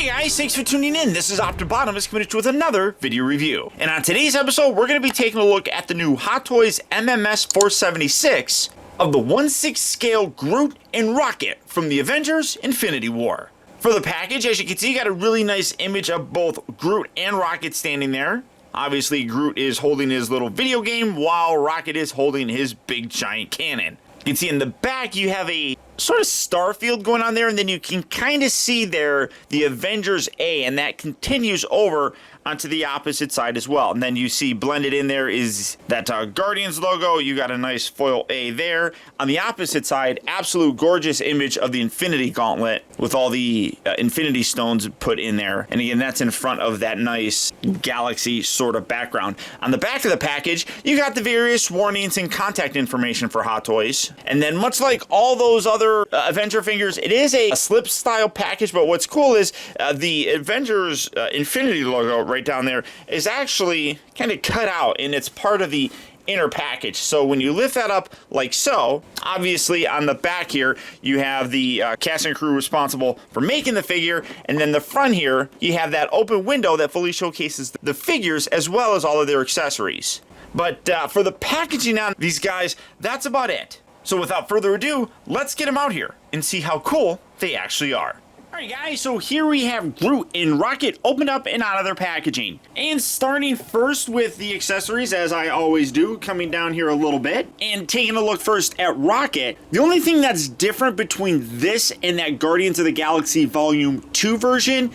guys, thanks for tuning in. This is Optibotimus coming at you with another video review. And on today's episode, we're going to be taking a look at the new Hot Toys MMS 476 of the 1/6 scale Groot and Rocket from the Avengers Infinity War. For the package, as you can see, you got a really nice image of both Groot and Rocket standing there. Obviously, Groot is holding his little video game while Rocket is holding his big giant cannon. You can see in the back you have a sort of star field going on there, and then you can kind of see there the Avengers A, and that continues over onto the opposite side as well. And then you see blended in there is that Guardians logo. You got a nice foil A there. On the opposite side, absolute gorgeous image of the Infinity Gauntlet with all the Infinity Stones put in there. And again, that's in front of that nice galaxy sort of background. On the back of the package, you got the various warnings and contact information for Hot Toys. And then much like all those other Avenger figures, it is a slip style package, but what's cool is the Avengers Infinity logo right down there is actually kind of cut out, and it's part of the inner package. So when you lift that up like so, obviously on the back here you have the cast and crew responsible for making the figure, and then the front here you have that open window that fully showcases the figures as well as all of their accessories. But for the packaging on these guys, that's about it. So without further ado, let's get them out here and see how cool they actually are. Alright guys, so here we have Groot and Rocket opened up and out of their packaging. And starting first with the accessories, as I always do, coming down here a little bit, and taking a look first at Rocket. The only thing that's different between this and that Guardians of the Galaxy Volume 2 version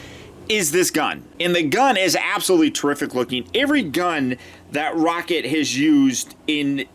is this gun. And the gun is absolutely terrific looking. Every gun that Rocket has used in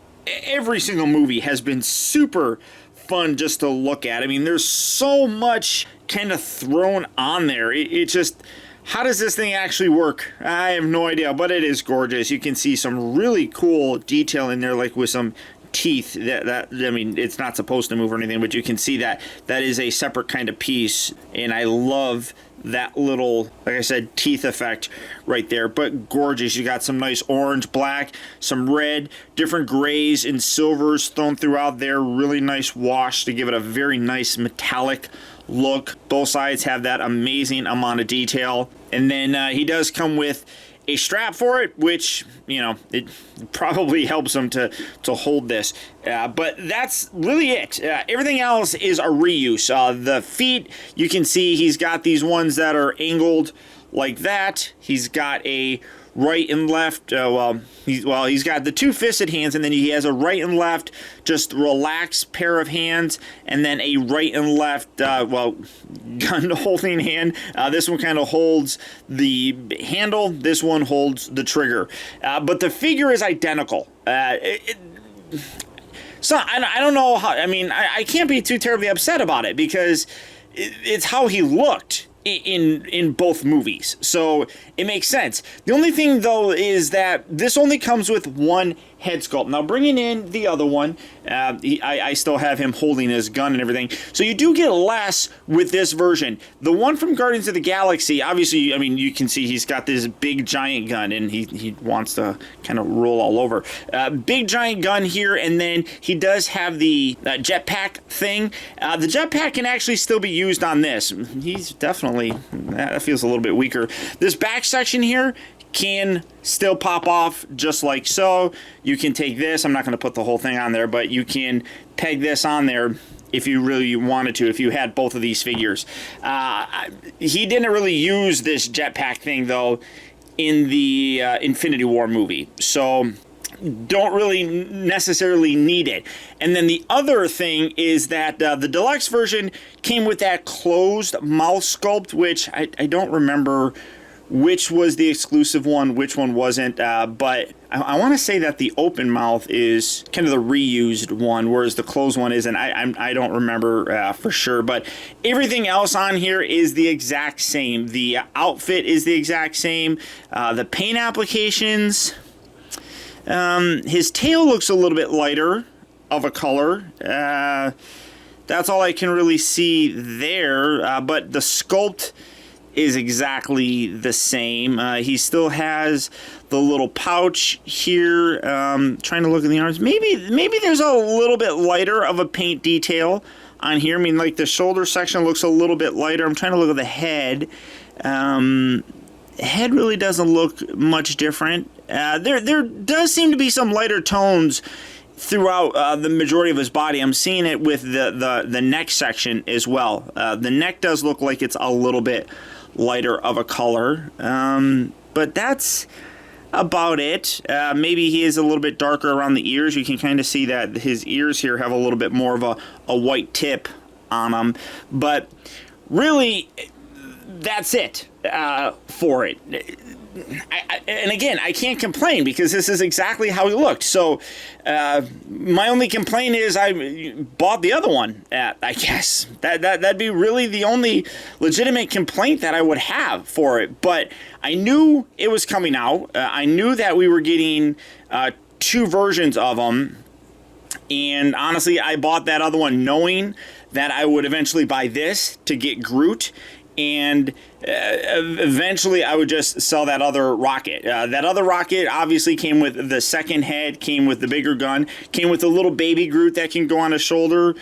every single movie has been super fun just to look at. I mean, there's so much kind of thrown on there. It just, how does this thing actually work? I have no idea, but it is gorgeous. You can see some really cool detail in there, like with some teeth that I mean, it's not supposed to move or anything, but you can see that that is a separate kind of piece, and I love that little, like I said, teeth effect right there. But gorgeous. You got some nice orange, black, some red, different grays and silvers thrown throughout there. Really nice wash to give it a very nice metallic look. Both sides have that amazing amount of detail, and then he does come with a strap for it, which, you know, it probably helps him to hold this. But that's really it. Everything else is a reuse. The feet, you can see he's got these ones that are angled like that. He's got a right and left, he's got the two fisted hands, and then he has a right and left just relaxed pair of hands, and then a right and left gun holding hand. This one kind of holds the handle, this one holds the trigger, but the figure is identical. So I don't know how, I mean, I can't be too terribly upset about it because it's how he looked in both movies, so it makes sense. The only thing though is that this only comes with one head sculpt. Now bringing in the other one, I still have him holding his gun and everything, so you do get less with this version. The one from Guardians of the Galaxy, obviously, I mean, you can see he's got this big giant gun, and he wants to kind of roll all over. Big giant gun here, and then he does have the jetpack thing. The jetpack can actually still be used on this. He's definitely, that feels a little bit weaker. This back section here can still pop off just like so. You can take this, I'm not going to put the whole thing on there, but you can peg this on there if you really wanted to, if you had both of these figures. He didn't really use this jetpack thing though in the Infinity War movie, so don't really necessarily need it. And then the other thing is that the deluxe version came with that closed mouth sculpt, which I don't remember which was the exclusive one, which one wasn't, but I want to say that the open mouth is kind of the reused one, whereas the closed one isn't. I don't remember for sure, but everything else on here is the exact same. The outfit is the exact same. The paint applications, his tail looks a little bit lighter of a color. That's all I can really see there, but the sculpt is exactly the same. He still has the little pouch here. Trying to look at the arms. Maybe there's a little bit lighter of a paint detail on here. I mean, like the shoulder section looks a little bit lighter. I'm trying to look at the head. Head really doesn't look much different. There does seem to be some lighter tones throughout the majority of his body. I'm seeing it with the neck section as well. The neck does look like it's a little bit lighter of a color, but that's about it. Maybe he is a little bit darker around the ears. You can kind of see that his ears here have a little bit more of a white tip on them, but really that's it for it. And again, I can't complain because this is exactly how he looked. So my only complaint is I bought the other one. I guess that'd be really the only legitimate complaint that I would have for it. But I knew it was coming out. I knew that we were getting 2 versions of them. And honestly, I bought that other one knowing that I would eventually buy this to get Groot. And eventually I would just sell that other rocket. That other rocket obviously came with the second head, came with the bigger gun, came with a little baby Groot that can go on a shoulder.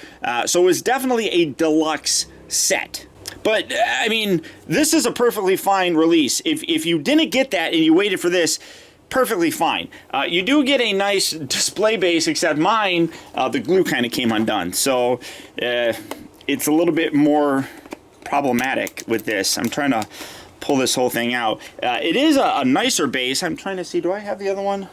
So it was definitely a deluxe set. But, I mean, this is a perfectly fine release. If you didn't get that and you waited for this, perfectly fine. You do get a nice display base, except mine, the glue kind of came undone. So it's a little bit more problematic with this. I'm trying to pull this whole thing out. It is a nicer base. I'm trying to see, do I have the other one?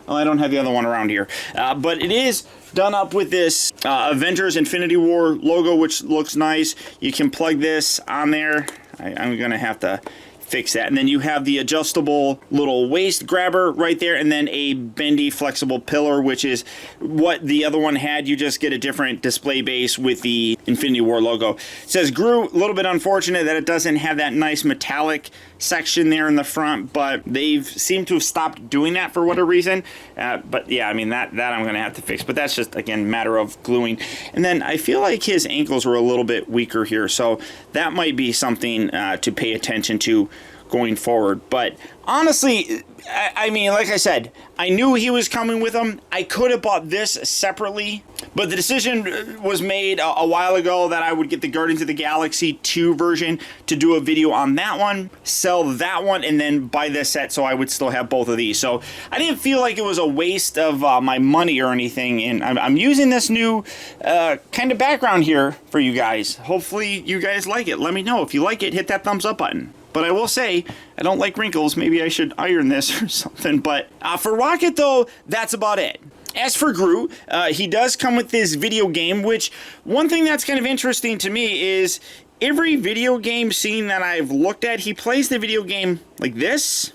Oh, I don't have the other one around here. But it is done up with this Avengers Infinity War logo, which looks nice. You can plug this on there. I'm going to have to fix that. And then you have the adjustable little waist grabber right there, and then a bendy flexible pillar, which is what the other one had. You just get a different display base with the Infinity War logo. It says Groot. A little bit unfortunate that it doesn't have that nice metallic section there in the front, but they've seemed to have stopped doing that for whatever reason. But yeah, I mean, that I'm going to have to fix, but that's just, again, matter of gluing. And then I feel like his ankles were a little bit weaker here, so that might be something to pay attention to going forward. But honestly, I mean, like I said, I knew he was coming with them. I could have bought this separately, but the decision was made a while ago that I would get the Guardians of the Galaxy 2 version to do a video on that one, sell that one, and then buy this set so I would still have both of these. So I didn't feel like it was a waste of my money or anything, and I'm using this new kind of background here for you guys. Hopefully you guys like it. Let me know. If you like it, hit that thumbs up button. But I will say, I don't like wrinkles. Maybe I should iron this or something. But for Rocket, though, that's about it. As for Groot, he does come with this video game, which one thing that's kind of interesting to me is every video game scene that I've looked at, he plays the video game like this,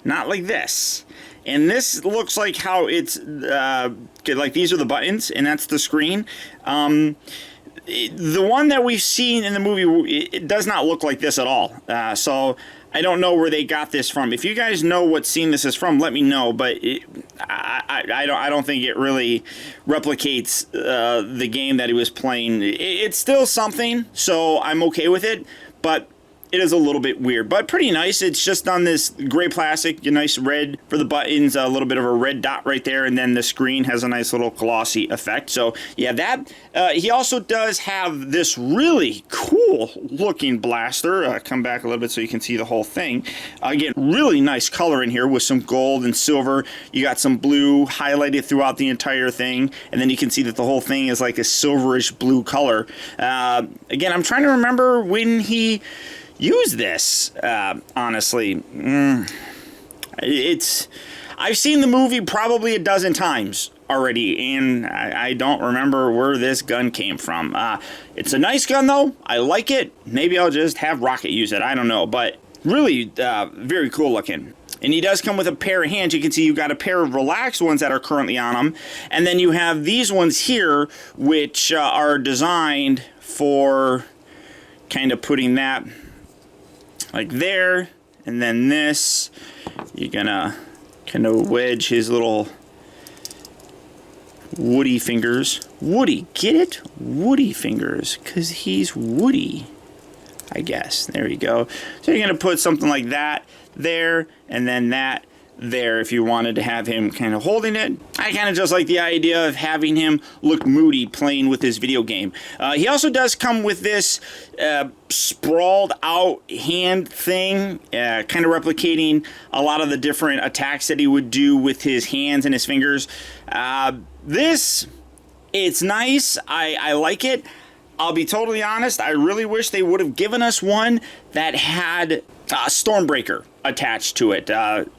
not like this. And this looks like how it's, like these are the buttons, and that's the screen. The one that we've seen in the movie, it does not look like this at all. So I don't know where they got this from. If you guys know what scene this is from, let me know. But I don't think it really replicates the game that he was playing. It's still something, so I'm okay with it. But it is a little bit weird, but pretty nice. It's just on this gray plastic, a nice red for the buttons, a little bit of a red dot right there, and then the screen has a nice little glossy effect. So yeah, that. He also does have this really cool looking blaster. Come back a little bit so you can see the whole thing. Again, really nice color in here with some gold and silver. You got some blue highlighted throughout the entire thing, and then you can see that the whole thing is like a silverish blue color. Again, I'm trying to remember when he use this, honestly. I've seen the movie probably a dozen times already, and I don't remember where this gun came from. It's a nice gun, though. I like it. Maybe I'll just have Rocket use it. I don't know, but really very cool looking. And he does come with a pair of hands. You can see you've got a pair of relaxed ones that are currently on him, and then you have these ones here, which are designed for kind of putting that like there, and then this, you're gonna kind of wedge his little woody fingers. Woody, get it? Woody fingers, because he's Woody, I guess. There you go. So you're gonna put something like that there, and then that there if you wanted to have him kind of holding it. I kind of just like the idea of having him look moody playing with his video game. He also does come with this sprawled out hand thing, kind of replicating a lot of the different attacks that he would do with his hands and his fingers. It's nice. I like it. I'll be totally honest, I really wish they would have given us one that had Stormbreaker attached to it.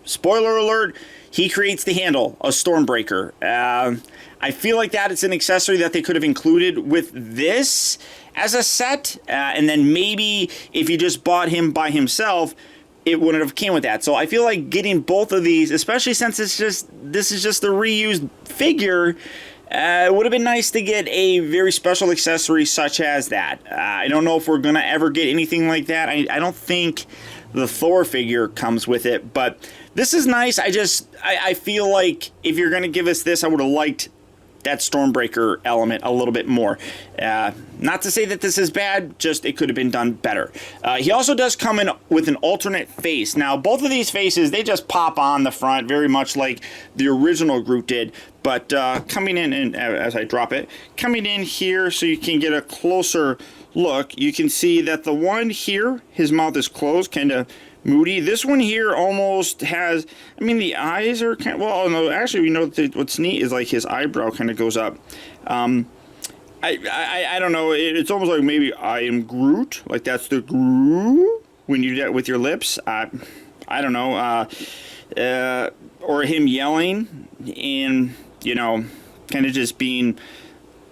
Spoiler alert, he creates the handle, a Stormbreaker. I feel like that it's an accessory that they could have included with this as a set, and then maybe if you just bought him by himself, it wouldn't have came with that. So I feel like getting both of these, especially since this is just a reused figure, it would have been nice to get a very special accessory such as that. I don't know if we're going to ever get anything like that. I don't think the Thor figure comes with it, but this is nice. I feel like if you're going to give us this, I would have liked that Stormbreaker element a little bit more. Not to say that this is bad, just it could have been done better. He also does come in with an alternate face. Now, both of these faces, they just pop on the front, very much like the original Groot did. But coming in, and as I drop it, coming in here so you can get a closer look, you can see that the one here, his mouth is closed, kind of moody. This one here almost has, I mean, the eyes are kind of, well, no, actually, you know, what's neat is like his eyebrow kind of goes up. I don't know, it's almost like maybe I am Groot, like that's the Groot when you do that with your lips. I don't know, or him yelling and, you know, kind of just being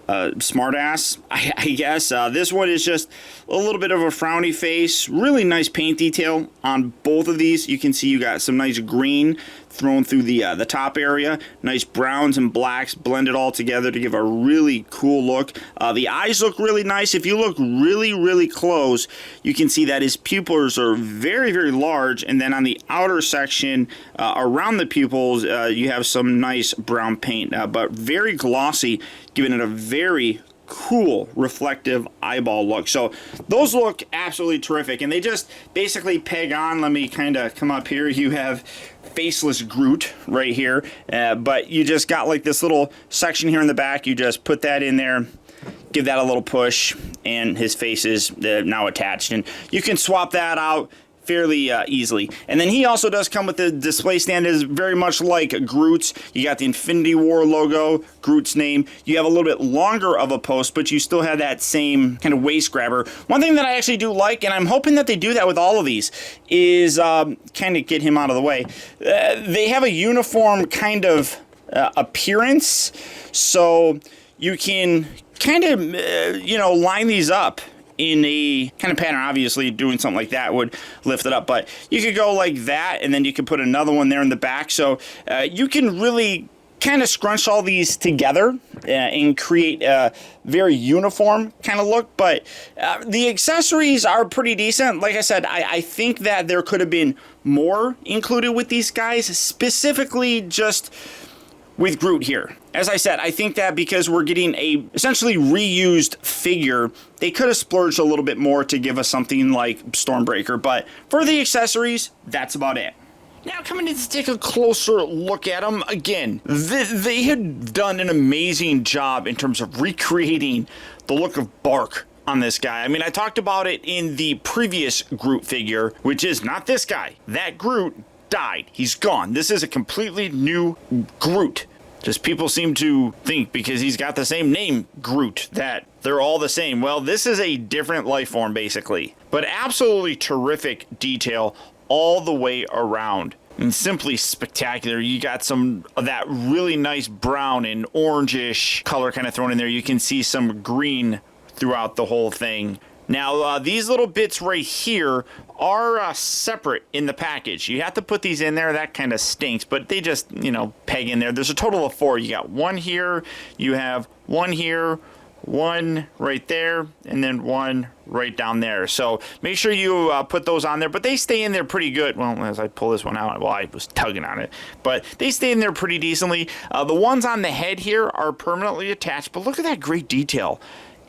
smartass, I guess. This one is just a little bit of a frowny face. Really nice paint detail on both of these. You can see you got some nice green thrown through the top area. Nice browns and blacks blended all together to give a really cool look. The eyes look really nice. If you look really, really close, you can see that his pupils are very, very large. And then on the outer section around the pupils, you have some nice brown paint, but very glossy, giving it a very cool reflective eyeball look. So those look absolutely terrific, and they just basically peg on. Let me kind of come up here. You have faceless Groot right here, but you just got like this little section here in the back. You just put that in there, give that a little push, and his face is now attached, and you can swap that out fairly easily. And then he also does come with the display stand. Is very much like Groot's. You got the Infinity War logo, Groot's name. You have a little bit longer of a post, but you still have that same kind of waist grabber. One thing that I actually do like, and I'm hoping that they do that with all of these, is kind of get him out of the way. They have a uniform kind of appearance, so you can kind of, you know, line these up in a kind of pattern. Obviously, doing something like that would lift it up, but you could go like that, and then you could put another one there in the back. So you can really kind of scrunch all these together and create a very uniform kind of look. But the accessories are pretty decent. Like I said, I think that there could have been more included with these guys, specifically just with Groot here. As I said, I think that because we're getting a essentially reused figure, they could have splurged a little bit more to give us something like Stormbreaker, but for the accessories, that's about it. Now, coming in to take a closer look at them, again, they had done an amazing job in terms of recreating the look of bark on this guy. I mean, I talked about it in the previous Groot figure, which is not this guy. That Groot died. He's gone. This is a completely new Groot. Just people seem to think because he's got the same name, Groot, that they're all the same. Well, this is a different life form, basically. But absolutely terrific detail all the way around. And simply spectacular. You got some of that really nice brown and orangish color kind of thrown in there. You can see some green throughout the whole thing. Now, these little bits right here are separate in the package. You have to put these in there. That kind of stinks, but they just, you know, peg in there. There's a total of 4. You got one here, you have one here, one right there, and then one right down there. So make sure you put those on there, but they stay in there pretty good. Well, as I pull this one out, well, I was tugging on it, but they stay in there pretty decently. The ones on the head here are permanently attached, but look at that great detail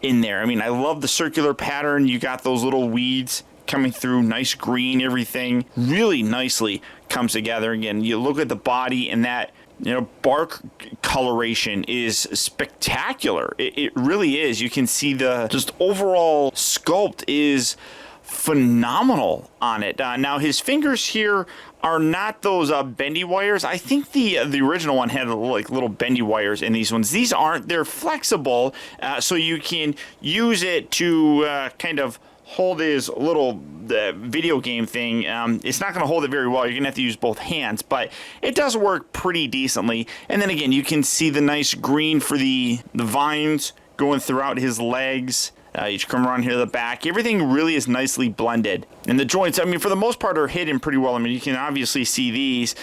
in there. I mean, I love the circular pattern. You got those little weeds coming through, nice green, everything really nicely comes together. Again, you look at the body, and that, you know, bark coloration is spectacular. It really is. You can see the just overall sculpt is phenomenal on it. Now his fingers here are not those bendy wires. I think the original one had like little bendy wires in these ones. These aren't. They're flexible, so you can use it to kind of hold his little video game thing. It's not going to hold it very well. You're going to have to use both hands, but it does work pretty decently. And then again, you can see the nice green for the vines going throughout his legs. You come around here to the back. Everything really is nicely blended. And the joints, I mean, for the most part, are hidden pretty well. I mean, you can obviously see these.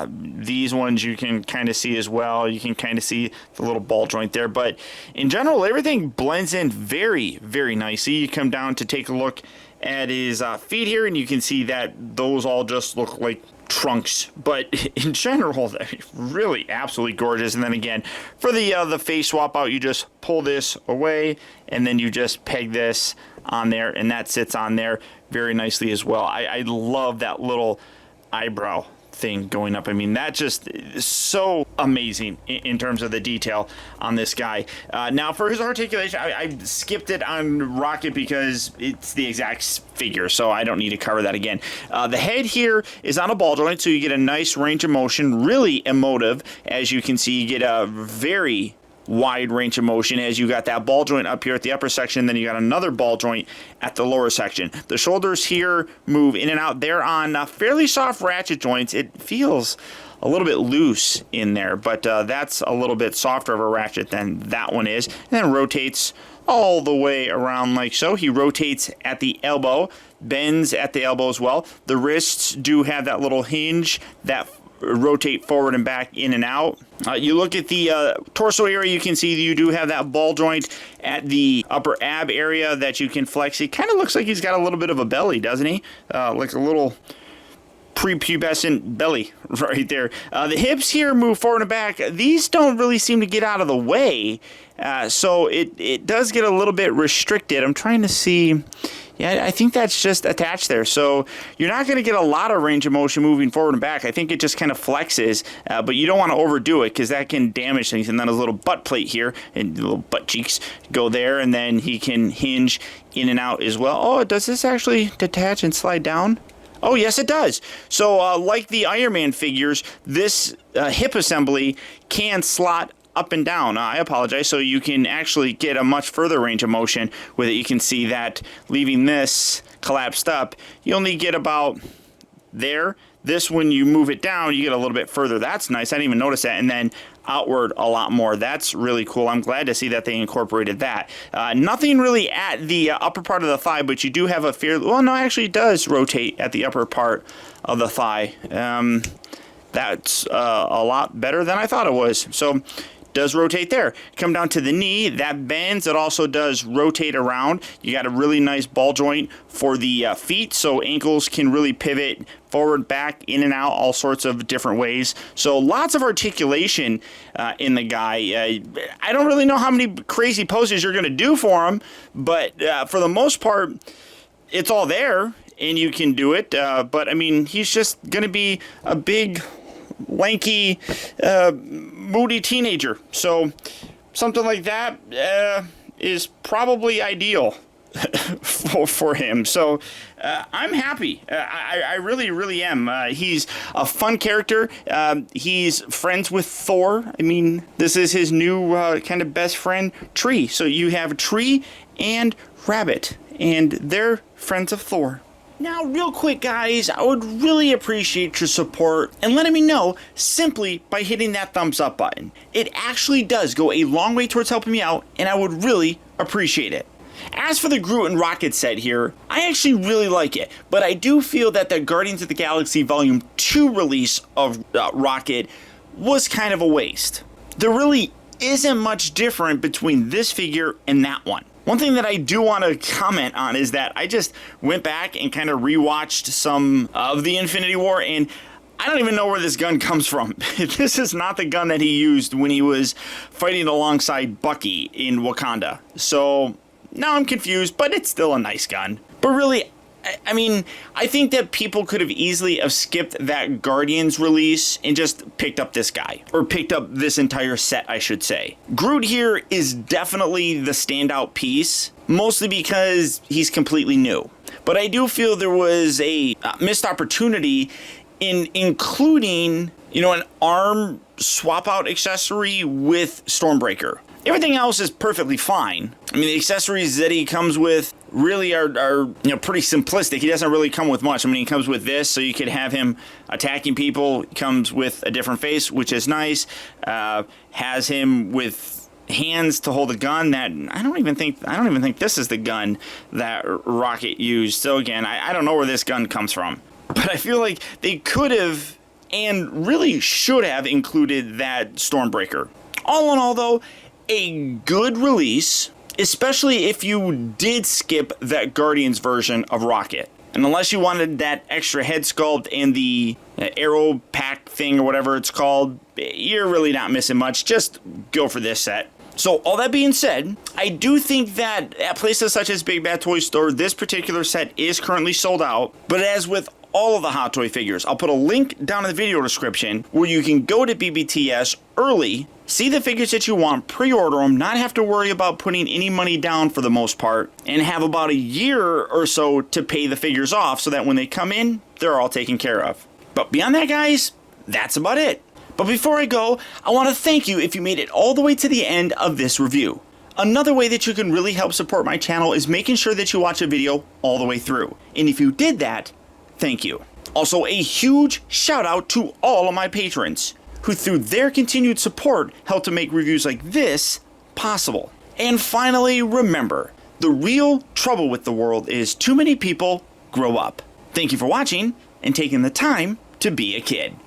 These ones you can kind of see as well. You can kind of see the little ball joint there. But in general, everything blends in very, very nicely. You come down to take a look at his feet here, and you can see that those all just look like trunks, but in general, they're really absolutely gorgeous. And then again, for the face swap out, you just pull this away, and then you just peg this on there, and that sits on there very nicely as well. I love that little eyebrow thing going up. I mean, that just is so amazing in terms of the detail on this guy. Now for his articulation, I skipped it on Rocket because it's the exact figure, so I don't need to cover that again. The head here is on a ball joint, so you get a nice range of motion, really emotive. As you can see, you get a very wide range of motion as you got that ball joint up here at the upper section, then you got another ball joint at the lower section. The shoulders here move in and out. They're on fairly soft ratchet joints. It feels a little bit loose in there, but that's a little bit softer of a ratchet than that one is. And then rotates all the way around like so. He rotates at the elbow, bends at the elbow as well. The wrists do have that little hinge that rotate forward and back, in and out. You look at the torso area, you can see you do have that ball joint at the upper ab area that you can flex. It kind of looks like he's got a little bit of a belly, doesn't he? Like a little prepubescent belly right there. The hips here move forward and back. These don't really seem to get out of the way, so it does get a little bit restricted. I'm trying to see. Yeah, I think that's just attached there. So you're not going to get a lot of range of motion moving forward and back. I think it just kind of flexes, but you don't want to overdo it because that can damage things. And then his little butt plate here and little butt cheeks go there, and then he can hinge in and out as well. Oh, does this actually detach and slide down? Oh, yes, it does. So like the Iron Man figures, this hip assembly can slot up and down. I apologize. So you can actually get a much further range of motion with it. You can see that leaving this collapsed up, you only get about there. This, when you move it down, you get a little bit further. That's nice. I didn't even notice that. And then outward a lot more. That's really cool. I'm glad to see that they incorporated that. Nothing really at the upper part of the thigh, but you do have a fair... Well, no, actually it does rotate at the upper part of the thigh. That's a lot better than I thought it was. So does rotate there. Come down to the knee, that bends. It also does rotate around. You got a really nice ball joint for the feet, so ankles can really pivot forward, back, in and out, all sorts of different ways. So lots of articulation in the guy. I don't really know how many crazy poses you're going to do for him, but for the most part, it's all there, and you can do it. But, I mean, he's just going to be a big, lanky, moody teenager. So something like that is probably ideal for him. So I'm happy. I really, really am. He's a fun character. He's friends with Thor. I mean, this is his new kind of best friend, Tree. So you have Tree and Rabbit, and they're friends of Thor. Now, real quick, guys, I would really appreciate your support and letting me know simply by hitting that thumbs up button. It actually does go a long way towards helping me out, and I would really appreciate it. As for the Groot and Rocket set here, I actually really like it, but I do feel that the Guardians of the Galaxy Volume 2 release of Rocket was kind of a waste. There really isn't much different between this figure and that one. One thing that I do want to comment on is that I just went back and kind of rewatched some of the Infinity War, and I don't even know where this gun comes from. This is not the gun that he used when he was fighting alongside Bucky in Wakanda. So now I'm confused, but it's still a nice gun. But really, I mean, I think that people could have easily have skipped that Guardians release and just picked up this guy. Or picked up this entire set, I should say. Groot here is definitely the standout piece, mostly because he's completely new. But I do feel there was a missed opportunity in including, you know, an arm swap out accessory with Stormbreaker. Everything else is perfectly fine. I mean, the accessories that he comes with really are you know, pretty simplistic. He doesn't really come with much. I mean, he comes with this, so you could have him attacking people. He comes with a different face, which is nice. Has him with hands to hold a gun that I don't even think this is the gun that Rocket used. So again, I don't know where this gun comes from. But I feel like they could have and really should have included that Stormbreaker. All in all, though, a good release, especially if you did skip that Guardians version of Rocket. And unless you wanted that extra head sculpt and the arrow pack thing or whatever it's called, you're really not missing much. Just go for this set. So all that being said, I do think that at places such as Big Bad Toy Store, this particular set is currently sold out. But as with all of the Hot Toy figures, I'll put a link down in the video description where you can go to BBTS early, see the figures that you want, pre-order them, not have to worry about putting any money down for the most part, and have about a year or so to pay the figures off so that when they come in, they're all taken care of. But beyond that, guys, that's about it. But before I go, I want to thank you if you made it all the way to the end of this review. Another way that you can really help support my channel is making sure that you watch a video all the way through. And if you did that, thank you. Also, a huge shout out to all of my patrons, who through their continued support help to make reviews like this possible. And finally, remember, the real trouble with the world is too many people grow up. Thank you for watching and taking the time to be a kid.